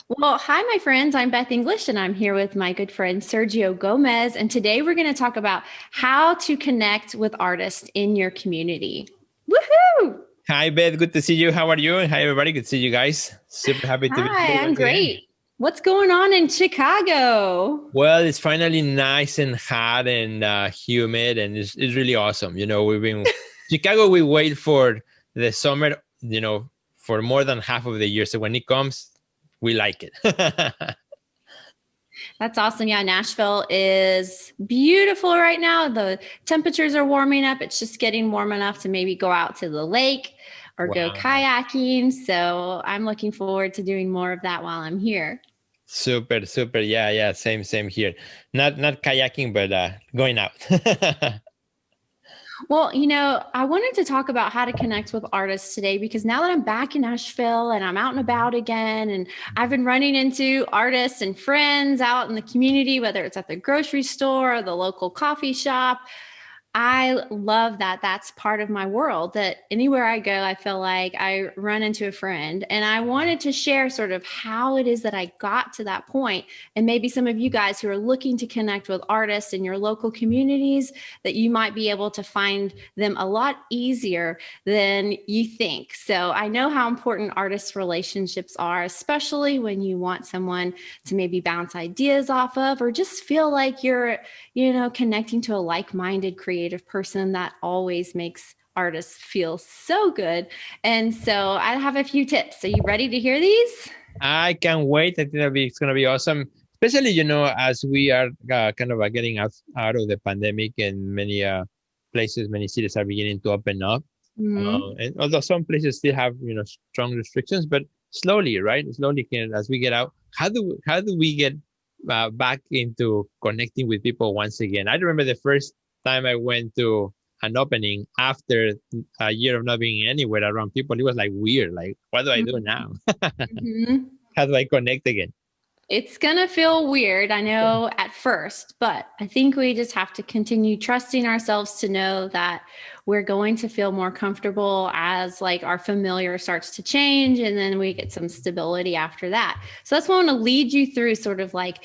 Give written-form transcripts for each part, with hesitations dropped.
Well, hi, my friends. I'm Beth English, and I'm here with my good friend Sergio Gomez. And today we're going to talk about how to connect with artists in your community. Woohoo! Hi, Beth. Good to see you. How are you? Hi, everybody. Good to see you guys. Super happy to be Hi, here I'm once again. great. What's going on in Chicago? Well, it's finally nice and hot and humid, and it's really awesome. We've been Chicago. We wait for the summer, for more than half of the year. So when it comes, we like it. That's awesome. Yeah, Nashville is beautiful right now. The temperatures are warming up. It's just getting warm enough to maybe go out to the lake or go Wow. kayaking. So I'm looking forward to doing more of that while I'm here. Super, super. Yeah, yeah. Same here. Not kayaking, but going out. Well, I wanted to talk about how to connect with artists today because now that I'm back in Nashville and I'm out and about again, and I've been running into artists and friends out in the community, whether it's at the grocery store or the local coffee shop. I love that that's part of my world, that anywhere I go, I feel like I run into a friend. And I wanted to share sort of how it is that I got to that point. And maybe some of you guys who are looking to connect with artists in your local communities, that you might be able to find them a lot easier than you think. So I know how important artist relationships are, especially when you want someone to maybe bounce ideas off of, or just feel like you're connecting to a like-minded creative person. That always makes artists feel so good. And so I have a few tips. Are you ready to hear these? I can't wait. I think it's gonna be awesome, especially as we are kind of getting out of the pandemic, and many places, many cities are beginning to open up. Mm-hmm. And although some places still have strong restrictions, but slowly, right? Slowly, as we get out, how do we get back into connecting with people once again? I remember the first time I went to an opening after a year of not being anywhere around people. It was like weird. Like, what do I do now? Mm-hmm. How do I connect again? It's going to feel weird, I know, at first, but I think we just have to continue trusting ourselves to know that we're going to feel more comfortable as like our familiar starts to change, and then we get some stability after that. So that's what I want to lead you through, sort of like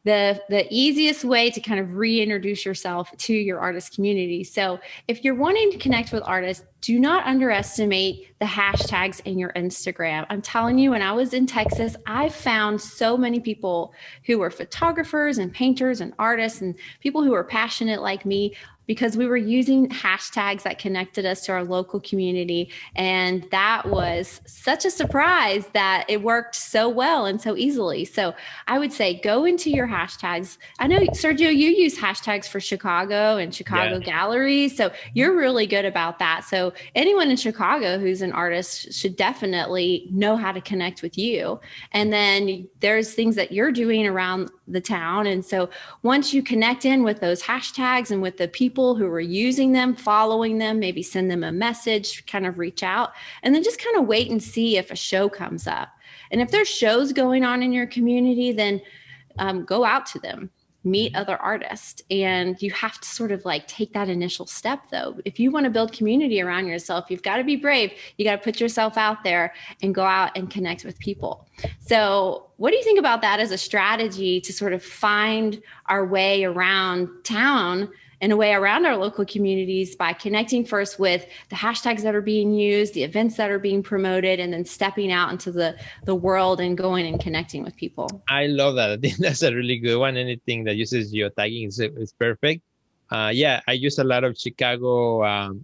the easiest way to kind of reintroduce yourself to your artist community. So if you're wanting to connect with artists, do not underestimate the hashtags in your Instagram. I'm telling you, when I was in Texas, I found so many people who were photographers and painters and artists and people who were passionate like me, because we were using hashtags that connected us to our local community. And that was such a surprise that it worked so well and so easily. So I would say go into your hashtags. I know, Sergio, you use hashtags for Chicago and Yeah. Chicago galleries. So you're really good about that. So anyone in Chicago who's an artist should definitely know how to connect with you. And then there's things that you're doing around the town. And so once you connect in with those hashtags and with the people who are using them, following them, maybe send them a message, kind of reach out, and then just kind of wait and see if a show comes up. And if there's shows going on in your community, then go out to them, meet Mhm. other artists. And you have to sort of like take that initial step, though. If you want to build community around yourself, you've got to be brave. You got to put yourself out there and go out and connect with people. So what do you think about that as a strategy to sort of find our way around town and a way around our local communities, by connecting first with the hashtags that are being used, the events that are being promoted, and then stepping out into the world and going and connecting with people? I love that. I think that's a really good one. Anything that uses geotagging is perfect. Yeah, I use a lot of Chicago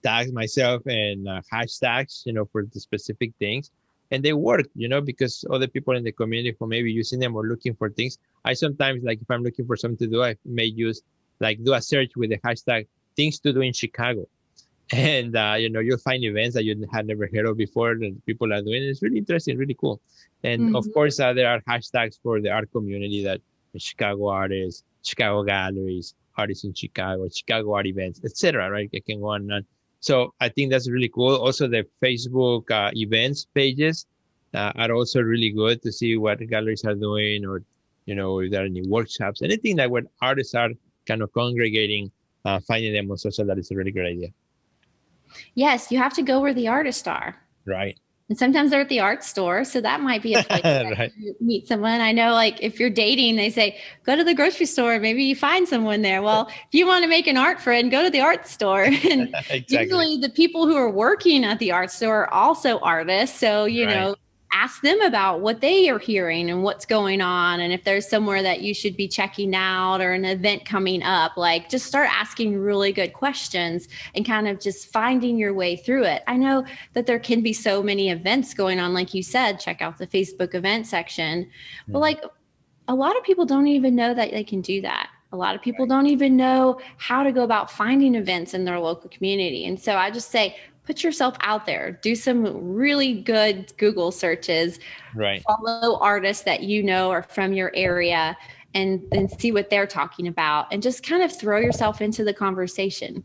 tags myself, and hashtags, for the specific things. And they work, because other people in the community who may be using them or looking for things. I sometimes, like, if I'm looking for something to do, I may use, like, do a search with the hashtag things to do in Chicago. And you'll find events that you had never heard of before that people are doing. It's really interesting, really cool. And of Mm-hmm. course, there are hashtags for the art community, that Chicago artists, Chicago galleries, artists in Chicago, Chicago art events, etc. Right? It can go on and on. So I think that's really cool. Also, the Facebook events pages are also really good to see what galleries are doing, or if there are any workshops, anything that when artists are kind of congregating, finding them on social. That is a really good idea. Yes, you have to go where the artists are. Right. And sometimes they're at the art store. So that might be a place that Right. you meet someone. I know, like, if you're dating, they say, go to the grocery store. Maybe you find someone there. Well, if you want to make an art friend, go to the art store. And Exactly. usually the people who are working at the art store are also artists. So, Right. ask them about what they are hearing and what's going on. And if there's somewhere that you should be checking out or an event coming up, like, just start asking really good questions and kind of just finding your way through it. I know that there can be so many events going on. Like you said, check out the Facebook event section. But Mhm. like, a lot of people don't even know that they can do that. A lot of people Right. don't even know how to go about finding events in their local community. And so I just say, put yourself out there, do some really good Google searches, Right. follow artists that you know are from your area, and then see what they're talking about, and just kind of throw yourself into the conversation.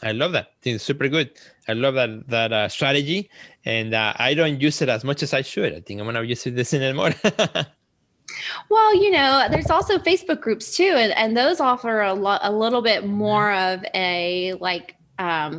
I love that. I think it's super good. I love that strategy, and I don't use it as much as I should. I think I'm gonna use it this and more. Well, there's also Facebook groups too, and those offer a little bit more of a like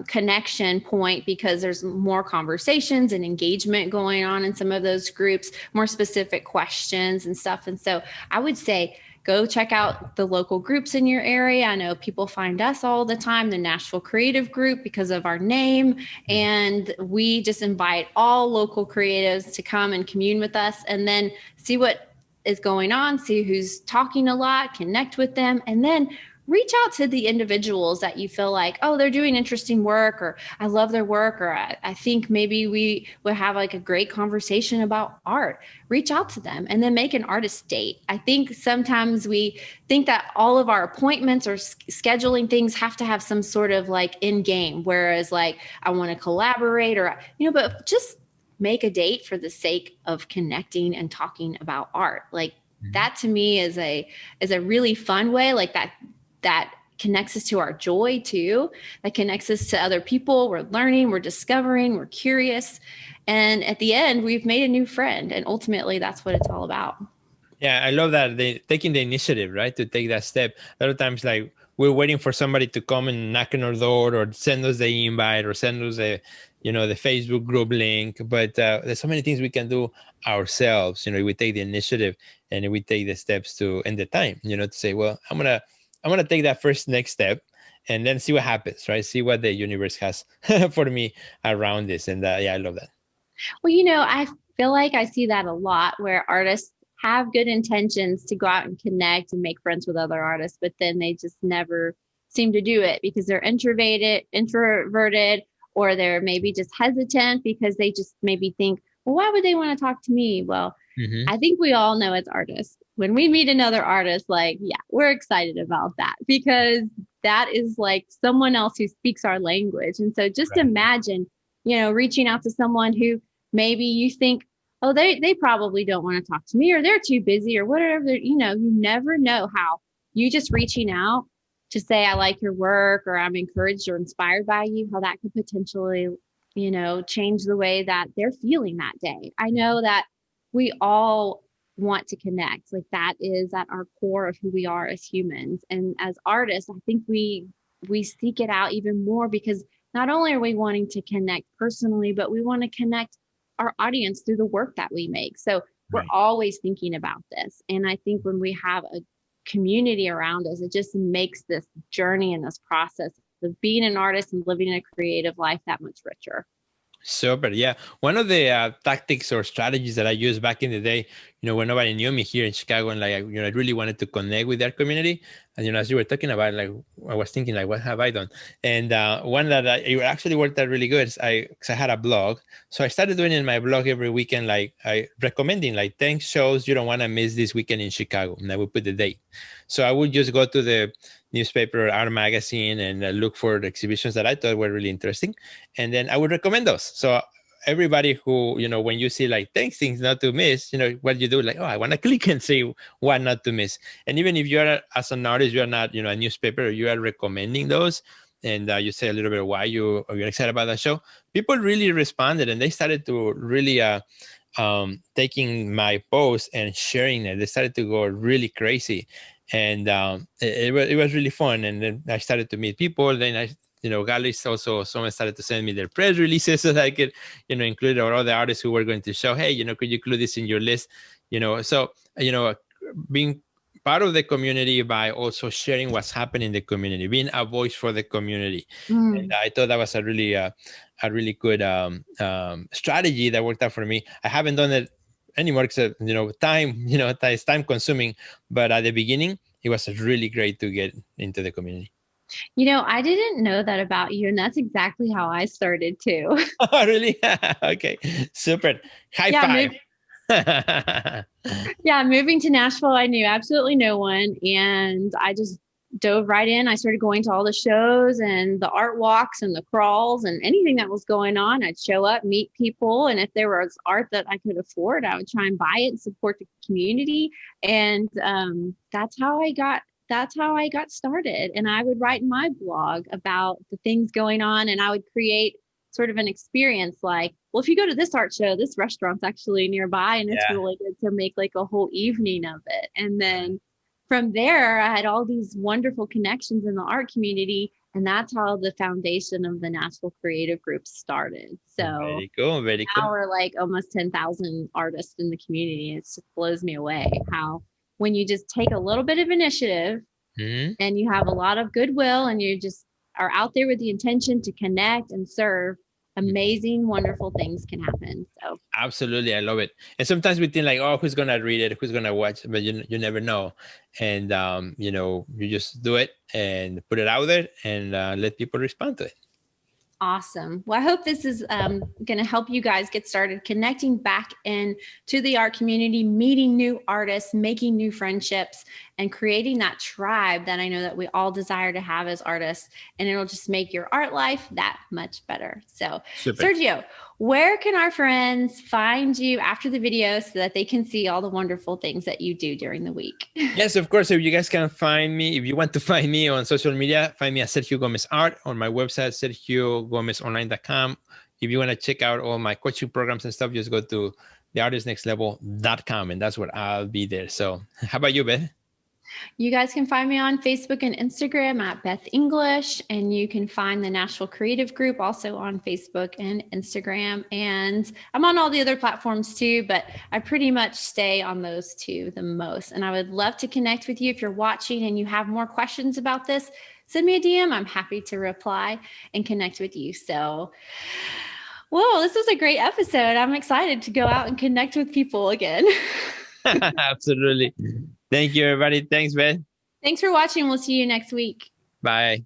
connection point because there's more conversations and engagement going on in some of those groups, more specific questions and stuff. And so I would say go check out the local groups in your area. I know people find us all the time, the Nashville Creative Group, because of our name. And we just invite all local creatives to come and commune with us and then see what is going on, see who's talking a lot, connect with them, and then reach out to the individuals that you feel like, oh, they're doing interesting work, or I love their work, or I think maybe we would have like a great conversation about art. Reach out to them and then make an artist date. I think sometimes we think that all of our appointments or scheduling things have to have some sort of like end game, whereas like I want to collaborate or, but just make a date for the sake of connecting and talking about art. Like that to me is a really fun way, like that connects us to our joy too, that connects us to other people. We're learning, we're discovering, we're curious, and at the end we've made a new friend, and ultimately that's what it's all about. Yeah, I love that they taking the initiative, right, to take that step. A lot of times, like we're waiting for somebody to come and knock on our door or send us the invite or send us the Facebook group link. But there's so many things we can do ourselves. We take the initiative and we take the steps to and the time, to say, well, I'm gonna take that first next step and then see what happens, right? See what the universe has for me around this. And yeah, I love that. Well, I feel like I see that a lot where artists have good intentions to go out and connect and make friends with other artists, but then they just never seem to do it because they're introverted, or they're maybe just hesitant because they just maybe think, well, why would they want to talk to me? Well, Hmm. I think we all know as artists, when we meet another artist, like, yeah, we're excited about that because that is like someone else who speaks our language. And so just Right. imagine, reaching out to someone who maybe you think, oh, they probably don't want to talk to me, or they're too busy, or whatever. You never know how you just reaching out to say, I like your work, or I'm encouraged or inspired by you, how that could potentially, change the way that they're feeling that day. I know that we all want to connect. Like that is at our core of who we are as humans. And as artists, I think we seek it out even more because not only are we wanting to connect personally, but we want to connect our audience through the work that we make. So we're Right. always thinking about this. And I think when we have a community around us, it just makes this journey and this process of being an artist and living a creative life that much richer. Super. Yeah. One of the tactics or strategies that I used back in the day, when nobody knew me here in Chicago, and like, I really wanted to connect with that community. And, as you were talking about, like, I was thinking, like, what have I done? And one that it actually worked out really good is cause I had a blog. So I started doing in my blog every weekend, like I recommending like 10 shows you don't want to miss this weekend in Chicago. And I would put the date. So I would just go to the newspaper or art magazine and look for the exhibitions that I thought were really interesting, and then I would recommend those. So everybody who, when you see like 10 things not to miss, what you do, like, oh, I want to click and see what not to miss. And even if you're as an artist, you're not, a newspaper, you are recommending those, and you say a little bit why you're excited about that show, people really responded, and they started to really taking my post and sharing it. They started to go really crazy, and it was really fun. And then I started to meet people. Then I galleries also, someone started to send me their press releases so that I could, include all the artists who were going to show, hey, could you include this in your list? So, being part of the community by also sharing what's happening in the community, being a voice for the community. And I thought that was a really good strategy that worked out for me. I haven't done it anymore because, time, it's time consuming. But at the beginning, it was really great to get into the community. I didn't know that about you, and that's exactly how I started too. Oh, really? Okay, super. High five. Yeah, moving to Nashville, I knew absolutely no one, and I just dove right in. I started going to all the shows and the art walks and the crawls and anything that was going on. I'd show up, meet people, and if there was art that I could afford, I would try and buy it and support the community. And that's how I got started. And I would write in my blog about the things going on, and I would create sort of an experience like, well, if you go to this art show, this restaurant's actually nearby, and it's really good to make like a whole evening of it. And then from there, I had all these wonderful connections in the art community, and that's how the foundation of the Nashville Creative Group started. So very cool. Now we're like almost 10,000 artists in the community. It just blows me away how when you just take a little bit of initiative and you have a lot of goodwill and you just are out there with the intention to connect and serve, amazing, wonderful things can happen. So absolutely, I love it. And sometimes we think like, oh, who's gonna read it? Who's gonna watch? But you never know. And you just do it and put it out there and let people respond to it. Awesome. Well, I hope this is going to help you guys get started connecting back into the art community, meeting new artists, making new friendships, and creating that tribe that I know that we all desire to have as artists. And it'll just make your art life that much better. So, super. Sergio, where can our friends find you after the video so that they can see all the wonderful things that you do during the week? Yes, of course. If you guys can find me, if you want to find me on social media, find me at Sergio Gomez Art on my website, sergiogomezonline.com. If you want to check out all my coaching programs and stuff, just go to theartistnextlevel.com, and that's where I'll be there. So how about you, Beth? You guys can find me on Facebook and Instagram at Beth English, and you can find the Nashville Creative Group also on Facebook and Instagram. And I'm on all the other platforms too, but I pretty much stay on those two the most. And I would love to connect with you if you're watching and you have more questions about this. Send me a DM. I'm happy to reply and connect with you. So, whoa, this was a great episode. I'm excited to go out and connect with people again. Absolutely. Thank you, everybody. Thanks, Ben. Thanks for watching. We'll see you next week. Bye.